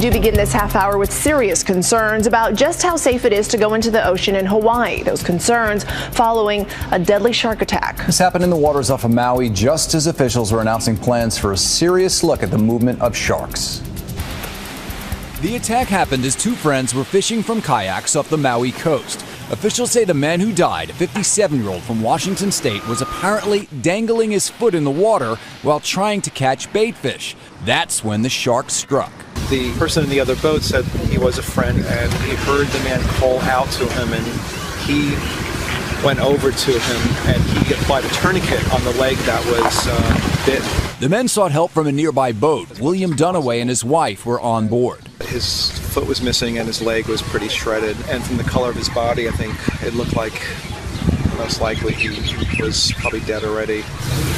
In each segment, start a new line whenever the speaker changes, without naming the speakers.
do begin this half hour with serious concerns about just how safe it is to go into the ocean in Hawaii. Those concerns following a deadly shark attack.
This happened in the waters off of Maui just as officials were announcing plans for a serious look at the movement of sharks.
The attack happened as two friends were fishing from kayaks off the Maui coast. Officials say the man who died, a 57-year-old from Washington State, was apparently dangling his foot in the water while trying to catch baitfish. That's when the shark struck.
The person in the other boat said he was a friend, and he heard the man call out to him, and he went over to him, and he applied a tourniquet on the leg that was bit.
The men sought help from a nearby boat. William Dunaway and his wife were on board.
His foot was missing and his leg was pretty shredded, and from the color of his body, I think it looked like most likely he was probably dead already.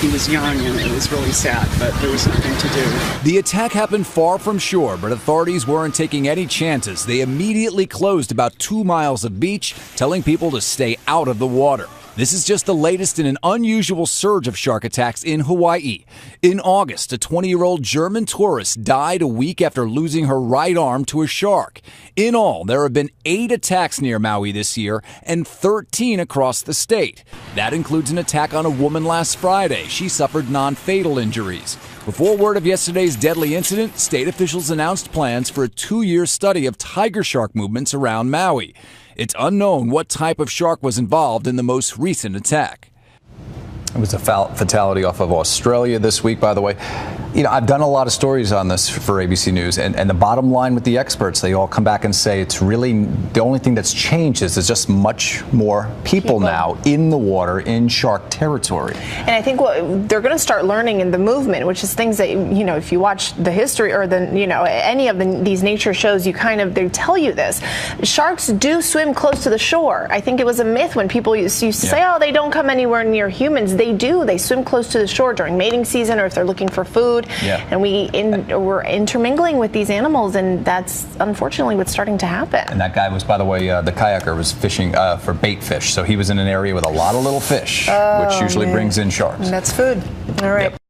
He was young and it was really sad, but there was nothing to do.
The attack happened far from shore, but authorities weren't taking any chances. They immediately closed about 2 miles of beach, telling people to stay out of the water. This is just the latest in an unusual surge of shark attacks in Hawaii. In August, a 20-year-old German tourist died a week after losing her right arm to a shark. In all, there have been 8 attacks near Maui this year and 13 across the state. That includes an attack on a woman last Friday. She suffered non-fatal injuries. Before word of yesterday's deadly incident, state officials announced plans for a 2-year study of tiger shark movements around Maui. It's unknown what type of shark was involved in the most recent attack.
It was a fatality off of Australia this week, by the way. You know, I've done a lot of stories on this for ABC News, and the bottom line with the experts, they all come back and say it's really the only thing that's changed is there's just much more people now in the water in shark territory.
And I think what they're going to start learning in the movement, which is things that, you know, if you watch the history or the, you know, any of these nature shows, you kind of, they tell you this. Sharks do swim close to the shore. I think it was a myth when people used to say, oh, they don't come anywhere near humans. They do. They swim close to the shore during mating season or if they're looking for food.
Yeah.
And we're intermingling with these animals, and that's unfortunately what's starting to happen.
And that guy was, by the way, the kayaker was fishing for baitfish. So he was in an area with a lot of little fish, which usually brings in sharks.
And that's food. All right. Yep.